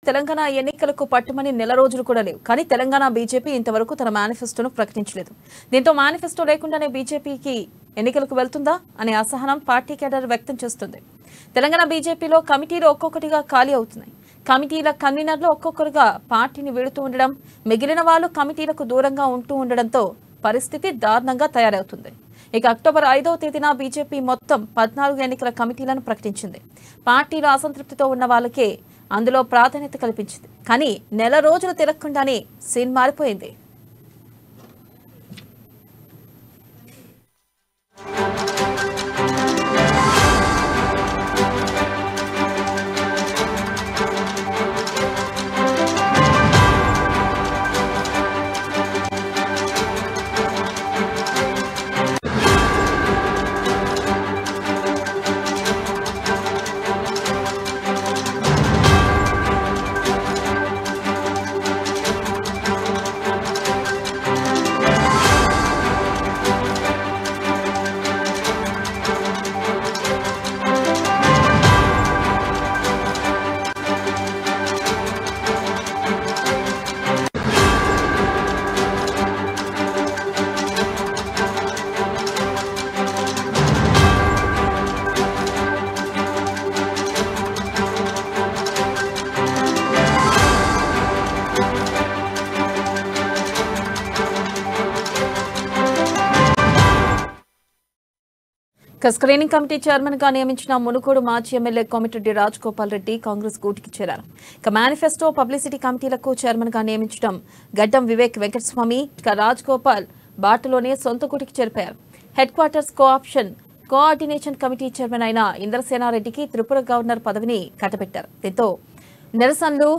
తెలంగాణ ఎన్నికలకు పట్టుమని నెల రోజులు కూడా లేవు. కానీ తెలంగాణ బీజేపీ ఇంతవరకు తన మేనిఫెస్టోను ప్రకటించలేదు. దీంతో మేనిఫెస్టో లేకుండానే బీజేపీకి ఎన్నికలకు వెళ్తుందా అనే అసహనం పార్టీ కేడర్ వ్యక్తం చేస్తుంది. తెలంగాణ బీజేపీలో కమిటీలు ఒక్కొక్కటిగా ఖాళీ అవుతున్నాయి. కమిటీల కన్వీనర్లు ఒక్కొక్కరుగా పార్టీని వీడుతూ ఉండడం, మిగిలిన వాళ్ళు కమిటీలకు దూరంగా ఉంటూ ఉండడంతో పరిస్థితి దారుణంగా తయారవుతుంది. ఇక అక్టోబర్ 5వ తేదీన బీజేపీ మొత్తం 14 ఎన్నికల కమిటీలను ప్రకటించింది. పార్టీలో అసంతృప్తితో ఉన్న వాళ్ళకే అందులో ప్రాధాన్యత కల్పించింది. కానీ నెల రోజులు తిరగకుండానే సీన్ మారిపోయింది. స్క్రీనింగ్ కమిటీ చైర్మన్ గా నియమించిన మునుగోడు మాజీ ఎమ్మెల్యే కోమటిరెడ్డి రాజగోపాల్ రెడ్డి కాంగ్రెస్ గూటికి చేరారు. ఇక మేనిఫెస్టో పబ్లిసిటీ కమిటీలకు చైర్మన్ గా నియమించడం గడ్డం వివేక్ వెంకటస్వామి ఇక రాజగోపాల్ బాటలోనే సొంత గూటికి చేరిపోయారు. Headquarters co-option coordination committee chairman అయిన ఇంద్రసేనారెడ్డికి త్రిపుర గవర్నర్ పదవిని కట్టబెట్టారు. దీంతో నిరసనలు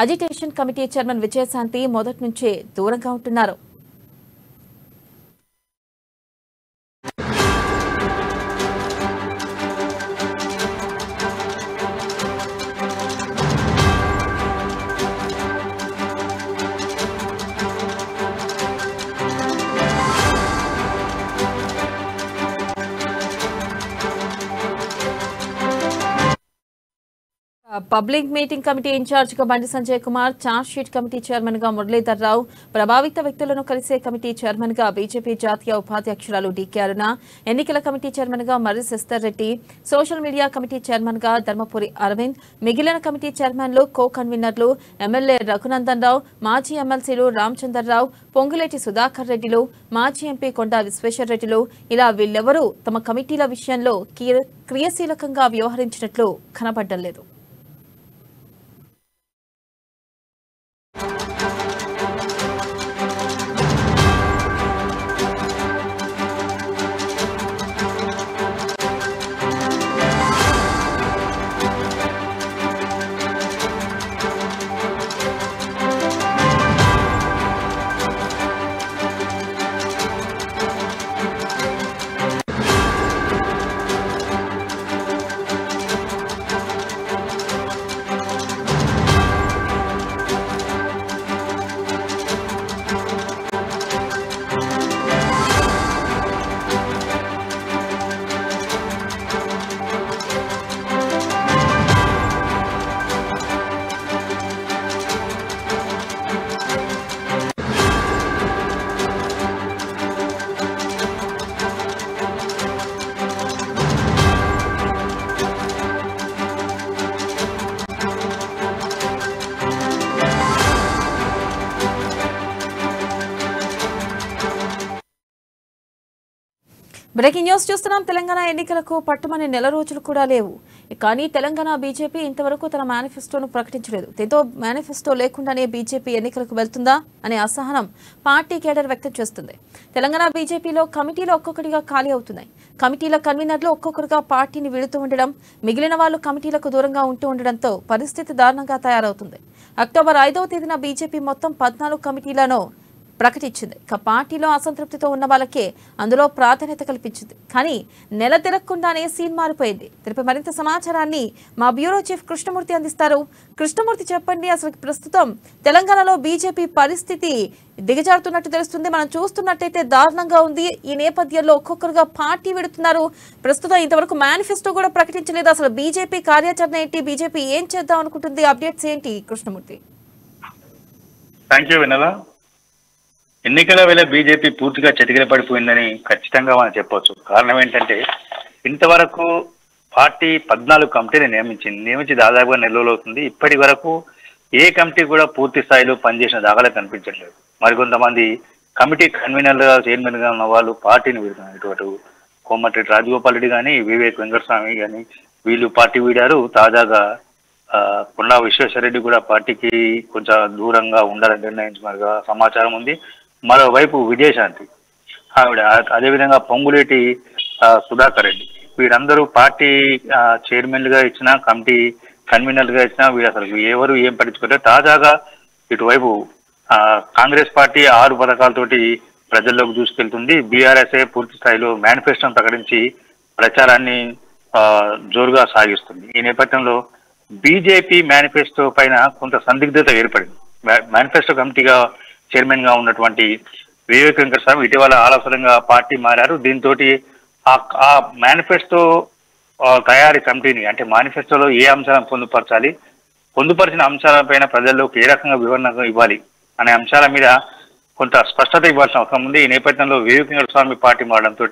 అజిటేషన్ కమిటీ చైర్మన్ విజయశాంతి మొదటి నుంచే దూరంగా ఉంటున్నారు. పబ్లిక్ మీటింగ్ కమిటీ ఇన్ఛార్జ్ గా Bandi Sanjay Kumar, charge sheet committee chairman గా మురళీధర్ రావు, ప్రభావిత వ్యక్తులను కలిసే కమిటీ చైర్మన్ గా బీజేపీ జాతీయ ఉపాధ్యక్షురాలు డీకే అరుణ, ఎన్నికల కమిటీ చైర్మన్ గా Marri Sasidhar Reddy, social media committee chairman గా ధర్మపురి అరవింద్, మిగిలిన కమిటీ చైర్మన్లు కో కన్వీనర్లు ఎమ్మెల్యే రఘునందన్ రావు, మాజీ ఎమ్మెల్సీలు రామచందర్ రావు, పొంగులేటి సుధాకర్ రెడ్డిలు, మాజీ ఎంపీ కొండా విశ్వేశ్వర్ రెడ్డిలు ఇలా వీళ్ళెవరూ తమ కమిటీల విషయంలో క్రియాశీలకంగా వ్యవహరించినట్లు కనబడ్డం లేదు. బ్రేకింగ్ న్యూస్ చూస్తున్నాం. తెలంగాణ ఎన్నికలకు పట్టుమని నెల రోజులు కూడా లేవు. కానీ తెలంగాణ బీజేపీ ఇంతవరకు తన మేనిఫెస్టోను ప్రకటించలేదు. దీంతో మేనిఫెస్టో లేకుండానే బీజేపీ ఎన్నికలకు వెళ్తుందా అనే అసహనం పార్టీ కేడర్ వ్యక్తం చేస్తుంది. తెలంగాణ బీజేపీలో కమిటీలు ఒక్కొక్కటిగా ఖాళీ అవుతున్నాయి. కమిటీల కన్వీనర్లు ఒక్కొక్కరుగా పార్టీని వీడుతూ ఉండడం, మిగిలిన వాళ్ళు కమిటీలకు దూరంగా ఉంటూ ఉండడంతో పరిస్థితి దారుణంగా తయారవుతుంది. అక్టోబర్ 5వ తేదీన బీజేపీ మొత్తం 14 కమిటీలను ప్రకటించింది. ఇక పార్టీలో అసంతృప్తితో ఉన్న వాళ్ళకే అందులో ప్రాధాన్యత కల్పించింది. కానీ నెల తిరగకుండానే సీన్ మారిపోయింది. దీనిపై మరింత సమాచారాన్ని మా బ్యూరో చీఫ్ కృష్ణమూర్తి అందిస్తారు. కృష్ణమూర్తి, చెప్పండి, అసలు ప్రస్తుతం తెలంగాణలో బీజేపీ పరిస్థితి దిగజారుతున్నట్టు తెలుస్తుంది. మనం చూస్తున్నట్టయితే దారుణంగా ఉంది. ఈ నేపథ్యంలో ఒక్కొక్కరుగా పార్టీ విడుతున్నారు. ప్రస్తుతం ఇంతవరకు మేనిఫెస్టో కూడా ప్రకటించలేదు. అసలు బీజేపీ కార్యాచరణ ఏంటి? బీజేపీ ఏం చేద్దాం అనుకుంటుంది? అప్డేట్స్ ఏంటి కృష్ణమూర్తి? Thank you వినల. ఎన్నికల వేళ బీజేపీ పూర్తిగా చతికిల పడిపోయిందని ఖచ్చితంగా మనం చెప్పవచ్చు. కారణం ఏంటంటే ఇంతవరకు పార్టీ 14 కమిటీని నియమించి దాదాపుగా నెలలు అవుతుంది. ఇప్పటి వరకు ఏ కమిటీ కూడా పూర్తి స్థాయిలో పనిచేసిన దాఖలా కనిపించట్లేదు. మరికొంతమంది కమిటీ కన్వీనర్లుగా చైర్మన్గా ఉన్న వాళ్ళు పార్టీని వీడుతున్నారు. ఇటు కోమటిరెడ్డి రాజగోపాల్ రెడ్డి కానీ, వివేక్ వెంకటస్వామి కానీ వీళ్ళు పార్టీ వీడారు. తాజాగా కొండా విశ్వేశ్వరరెడ్డి కూడా పార్టీకి కొంచెం దూరంగా ఉండాలని నిర్ణయించినట్టుగా సమాచారం ఉంది. మరోవైపు విజయశాంతి ఆవిడ, అదేవిధంగా పొంగులేటి సుధాకర్ రెడ్డి, వీరందరూ పార్టీ చైర్మన్లుగా ఇచ్చిన, కమిటీ కన్వీనర్లుగా ఇచ్చిన వీళ్ళు అసలు ఎవరు ఏం పట్టించుకుంటే తాజాగా ఇటువైపు కాంగ్రెస్ పార్టీ 6 పథకాలతోటి ప్రజల్లోకి దూసుకెళ్తుంది. బీఆర్ఎస్ఏ పూర్తి స్థాయిలో మేనిఫెస్టోను ప్రకటించి ప్రచారాన్ని జోరుగా సాగిస్తుంది. ఈ నేపథ్యంలో బీజేపీ మేనిఫెస్టో పైన కొంత సందిగ్ధత ఏర్పడింది. మేనిఫెస్టో కమిటీగా చైర్మన్ గా ఉన్నటువంటి వివేక్ వెంకటస్వామి ఇటీవల ఆలస్యంగా పార్టీ మారారు. దీంతో ఆ మేనిఫెస్టో తయారీ కమిటీని, అంటే మేనిఫెస్టోలో ఏ అంశాలను పొందుపరచాలి, పొందుపరిచిన అంశాలపైన ప్రజల్లోకి ఏ రకంగా వివరణ ఇవ్వాలి అనే అంశాల మీద కొంత స్పష్టత ఇవ్వాల్సిన అవసరం ఉంది. ఈ నేపథ్యంలో వివేక్ వెంకటస్వామి పార్టీ మారడంతో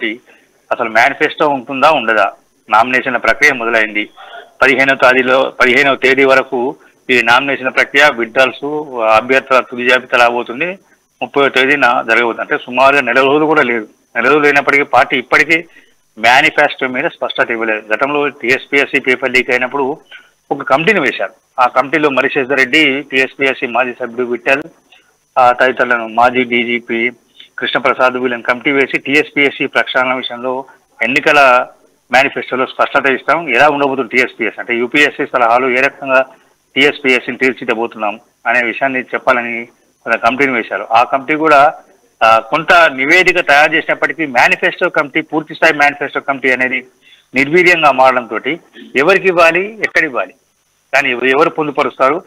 అసలు మేనిఫెస్టో ఉంటుందా ఉండదా, నామినేషన్ల ప్రక్రియ మొదలైంది. 15వ తేదీ వరకు ఈ నామినేషన్ ప్రక్రియ, విత్డ్రాల్స్, అభ్యర్థుల తుది జాబితా రాబోతుంది. 30వ తేదీన జరగబోతుంది. అంటే సుమారుగా నెల రోజులు కూడా లేదు. నెల రోజులు అయినప్పటికీ పార్టీ ఇప్పటికీ మేనిఫెస్టో మీద స్పష్టత ఇవ్వలేదు. గతంలో టీఎస్పీఎస్సీ పేపర్ లీక్ అయినప్పుడు ఒక కమిటీని వేశారు. ఆ కమిటీలో మరిశేషర్ రెడ్డి, టీఎస్పీఎస్సీ మాజీ సభ్యుడు విఠల్, తదితరులను మాజీ డీజీపీ కృష్ణప్రసాద్ వీళ్ళని కమిటీ వేసి టీఎస్పీఎస్సీ ప్రక్షాళన విషయంలో ఎన్నికల మేనిఫెస్టోలో స్పష్టత ఇస్తాం, ఎలా ఉండబోతుంది టీఎస్పీఎస్, అంటే యూపీఎస్సీ సలహాలు ఏ రకంగా టీఎస్పీఎస్సీని తీర్చిదిద్దబోతున్నాం అనే విషయాన్ని చెప్పాలని కమిటీని వేశారు. ఆ కమిటీ కూడా కొంత నివేదిక తయారు చేసినప్పటికీ మేనిఫెస్టో కమిటీ, పూర్తి స్థాయి మేనిఫెస్టో కమిటీ అనేది నిర్వీర్యంగా మారడంతో ఎవరికి ఇవ్వాలి, ఎక్కడివ్వాలి, కానీ ఎవరు పొందుపరుస్తారు,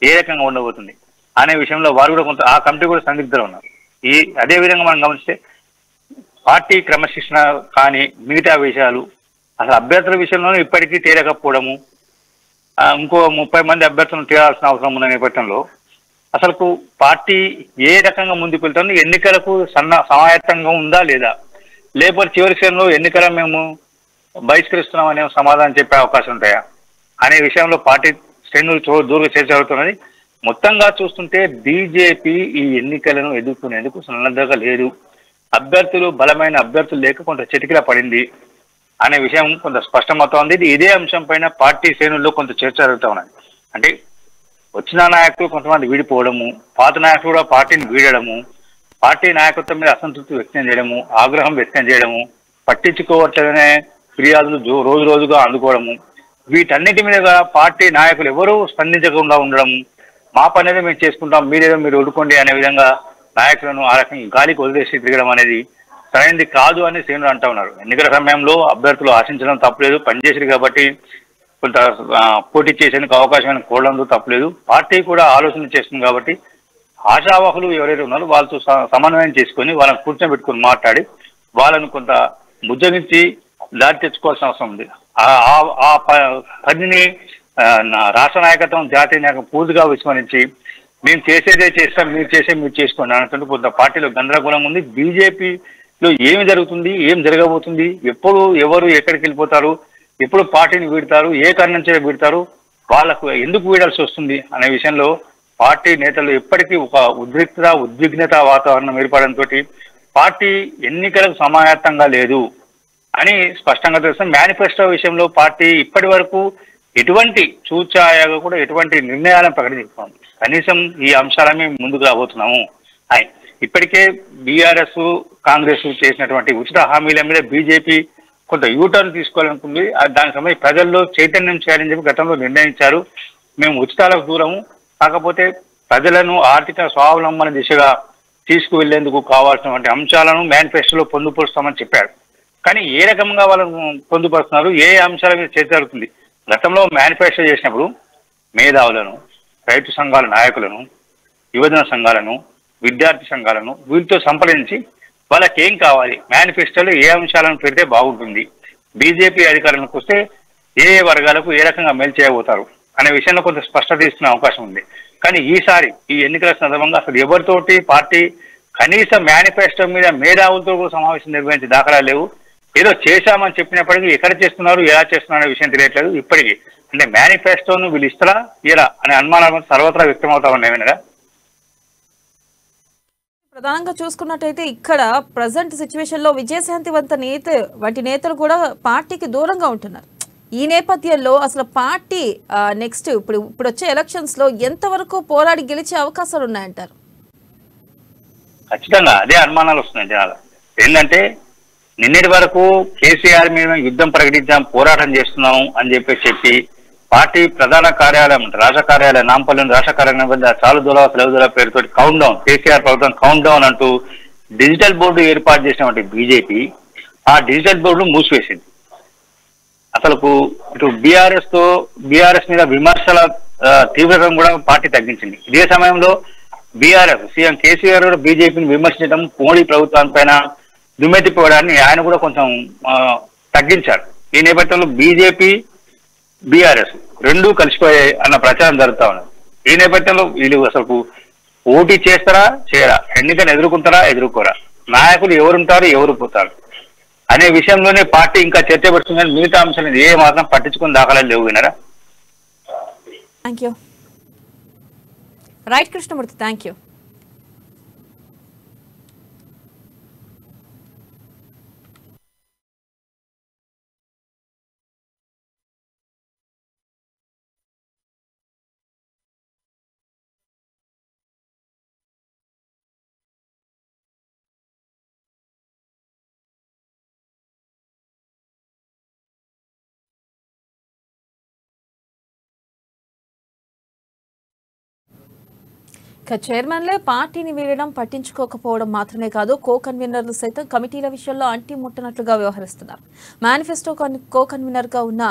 ఏ రకంగా ఉండబోతుంది అనే విషయంలో వారు కూడా కొంత, ఆ కమిటీ కూడా సందిగ్ధంలో ఉన్నారు. అదేవిధంగా మనం గమనిస్తే పార్టీ క్రమశిక్షణ కానీ మిగతా విషయాలు, అసలు అభ్యర్థుల విషయంలోనూ ఇప్పటికీ తేలకపోవడము, ఇంకో 30 మంది అభ్యర్థులను తేలాల్సిన అవసరం ఉన్న నేపథ్యంలో అసలు పార్టీ ఏ రకంగా ముందుకు వెళ్తుంది, ఎన్నికలకు సమాయత్తంగా ఉందా లేదా, లేకపోతే చివరి క్షణంలో ఎన్నికల మేము బహిష్కరిస్తున్నాం అనే సమాధానం చెప్పే అవకాశం ఉంటాయా అనే విషయంలో పార్టీ శ్రేణులు దూరంగా చర్చ జరుగుతున్నది. మొత్తంగా చూస్తుంటే బీజేపీ ఈ ఎన్నికలను ఎదుర్కొనేందుకు సన్నద్ధంగా లేదు. బలమైన అభ్యర్థులు లేక కొంత చిటికిలా పడింది అనే విషయం కొంత స్పష్టమవుతోంది. ఇదే అంశం పైన పార్టీ శ్రేణుల్లో కొంత చర్చ జరుగుతూ ఉన్నది. అంటే వచ్చిన నాయకులు కొంతమంది వీడిపోవడము, పాత నాయకులు కూడా పార్టీని వీడడము, పార్టీ నాయకత్వం మీద అసంతృప్తి వ్యక్తం చేయడము, ఆగ్రహం వ్యక్తం చేయడము, పట్టించుకోవట్లనే ఫిర్యాదులు రోజు రోజుగా అందుకోవడము, వీటన్నిటి మీద పార్టీ నాయకులు ఎవరూ స్పందించకుండా ఉండడం, మా పని ఏదో మేము చేసుకుంటాం, మీరేదో మీరు వదులుకోండి అనే విధంగా నాయకులను ఆ రకంగా గాలికి వదిలేసి తిరగడం అనేది సరైనది కాదు అని శ్రేణులు అంటూ ఉన్నారు. ఎన్నికల సమయంలో అభ్యర్థులు ఆశించడం తప్పలేదు, పనిచేసారు కాబట్టి కొంత పోటీ చేసేందుకు అవకాశం కోరడంలో తప్పలేదు. పార్టీ కూడా ఆలోచన చేస్తుంది కాబట్టి ఆశావాహులు ఎవరైతే ఉన్నారో వాళ్ళతో సమన్వయం చేసుకొని వాళ్ళని కూర్చోబెట్టుకుని మాట్లాడి వాళ్ళను కొంత బుజ్జగించి దారి తెచ్చుకోవాల్సిన అవసరం ఉంది. ఆ పనిని రాష్ట్ర నాయకత్వం, జాతీయ నాయకత్వం పూర్తిగా విస్మరించి మేము చేసేదే చేస్తాం, మీరు చేసుకోండి అన్నట్టు కొంత పార్టీలో గందరగోళం ఉంది. బీజేపీలో ఏమి జరుగుతుంది, ఏం జరగబోతుంది, ఎప్పుడు ఎవరు ఎక్కడికి వెళ్ళిపోతారు, ఎప్పుడు పార్టీని వీడతారు, ఏ కారణం చేత వీడతారు, వాళ్ళకు ఎందుకు వీడాల్సి వస్తుంది అనే విషయంలో పార్టీ నేతలు ఎప్పటికీ ఒక ఉద్విగ్నత వాతావరణం ఏర్పడంతో పార్టీ ఎన్నికలకు సమాయత్తంగా లేదు అని స్పష్టంగా తెలుస్తుంది. మేనిఫెస్టో విషయంలో పార్టీ ఇప్పటి వరకు ఎటువంటి చూచాయగా కూడా ఎటువంటి నిర్ణయాలను ప్రకటించుకోండి, కనీసం ఈ అంశాలమే ముందుకు రాబోతున్నాము. ఇప్పటికే బీఆర్ఎస్, కాంగ్రెస్ చేసినటువంటి ఉచిత హామీల మీద బీజేపీ కొంత యూటర్న్ తీసుకోవాలనుకుంది. దానికి సంబంధించి ప్రజల్లో చైతన్యం చేయాలని చెప్పి గతంలో నిర్ణయించారు. మేము ఉచితాలకు దూరము, కాకపోతే ప్రజలను ఆర్థిక స్వావలంబన దిశగా తీసుకువెళ్లేందుకు కావాల్సినటువంటి అంశాలను మేనిఫెస్టోలో పొందుపరుస్తామని చెప్పారు. కానీ ఏ రకంగా వాళ్ళను పొందుపరుస్తున్నారు, ఏ అంశాల మీద చర్చ జరుగుతుంది? గతంలో మేనిఫెస్టో చేసినప్పుడు మేధావులను, రైతు సంఘాల నాయకులను, యువజన సంఘాలను, విద్యార్థి సంఘాలను వీరితో సంప్రదించి వాళ్ళకి ఏం కావాలి, మేనిఫెస్టోలో ఏ అంశాలను పెడితే బాగుంటుంది, బీజేపీ అధికారంలోకి వస్తే ఏ వర్గాలకు ఏ రకంగా మేలు చేయబోతారు అనే విషయంలో కొంత స్పష్టత ఇస్తున్న అవకాశం ఉంది. కానీ ఈసారి ఈ ఎన్నికల సందర్భంగా అసలు ఎవరితోటి పార్టీ కనీస మేనిఫెస్టో మీద మేధావులతో కూడా సమావేశం నిర్వహించే దాఖలాలు లేవు. ఏదో చేశామని చెప్పినప్పటికీ ఎక్కడ చేస్తున్నారు, ఎలా చేస్తున్నారు అనే విషయం తెలియట్లేదు. ఇప్పటికీ అంటే మేనిఫెస్టోను వీళ్ళు ఇస్తారా ఇలా అనే అనుమానాలు సర్వత్రా వ్యక్తమవుతా ఉన్నాయి వినరా. ప్రధానంగా చూసుకున్నట్టయితే ఇక్కడ ప్రజెంట్ సిచ్యువేషన్ లో విజయశాంతి వంటి నేతలు కూడా పార్టీకి దూరంగా ఉంటున్నారు. ఈ నేపథ్యంలో అసలు పార్టీ నెక్స్ట్ ఇప్పుడు వచ్చే ఎలక్షన్స్ లో ఎంతవరకు పోరాడి గెలిచే అవకాశాలు ఉన్నాయంటారు? ఖచ్చితంగా అదే అనుమానాలు వస్తున్నాయి జనాలు. ఏంటంటే నిన్నటి వరకు కేసీఆర్ మీద యుద్ధం ప్రకటించాం, పోరాటం చేస్తున్నాము అని చెప్పి పార్టీ ప్రధాన కార్యాలయం రాష్ట్ర కార్యాలయం నాంపల్లిని రాష్ట్ర కార్యాలయం వద్ద చాలుదోలా సెలవుదోలా పేరుతో కౌంట్ డౌన్, కేసీఆర్ ప్రభుత్వం కౌంట్ డౌన్ అంటూ డిజిటల్ బోర్డు ఏర్పాటు చేసినటువంటి బీజేపీ ఆ డిజిటల్ బోర్డు మూసివేసింది. అసలుకు ఇటు బీఆర్ఎస్ మీద విమర్శల తీవ్రతను కూడా పార్టీ తగ్గించింది. ఇదే సమయంలో బీఆర్ఎస్ సీఎం కేసీఆర్ కూడా బీజేపీని విమర్శించడం, మోడీ ప్రభుత్వం పైన దుమ్మెత్తిపోవడాన్ని ఆయన కూడా కొంచెం తగ్గించారు. ఈ నేపథ్యంలో బీజేపీ బీఆర్ఎస్ రెండూ కలిసిపోయాయి అన్న ప్రచారం జరుగుతా ఉన్నది. ఈ నేపథ్యంలో వీళ్ళు అసలు పోటీ చేస్తారా చేయరా, ఎన్నికను ఎదుర్కొంటారా ఎదుర్కోరా, నాయకులు ఎవరుంటారు ఎవరు పోతారు అనే విషయంలోనే పార్టీ ఇంకా చర్చ పెడుతుందని మిగతా అంశాలను ఏ మాత్రం పట్టించుకుని దాఖలాలు లేవు వినరా. Thank you. Right Krishnamurthy, thank you. చైర్మన్లే పార్టీని వీడడం, పట్టించుకోకపోవడం మాత్రమే కాదు, కో కన్వీనర్లు సైతం కమిటీల విషయంలో అంటి ముట్టనట్లుగా వ్యవహరిస్తున్నారు. మేనిఫెస్టో కో కన్వీనర్ గా ఉన్న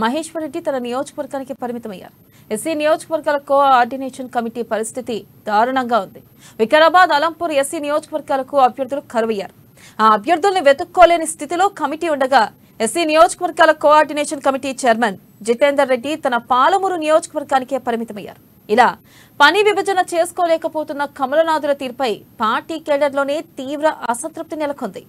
మహేశ్వర్ రెడ్డి తన నియోజకవర్గానికి పరిమితమయ్యారు. ఎస్సీ నియోజకవర్గాల కోఆర్డినేషన్ కమిటీ పరిస్థితి దారుణంగా ఉంది. వికారాబాద్, అలంపూర్ ఎస్సీ నియోజకవర్గాలకు అభ్యర్థులు కరువయ్యారు. ఆ అభ్యర్థుల్ని వెతుక్కోలేని స్థితిలో కమిటీ ఉండగా ఎస్సీ నియోజకవర్గాల coordination committee chairman Jitender Reddy తన పాలమూరు నియోజకవర్గానికే పరిమితమయ్యారు. ఇలా పని విభజన చేసుకోలేకపోతున్న కమలనాథుల తీరుపై పార్టీ కేడర్లోనే తీవ్ర అసంతృప్తి నెలకొంది.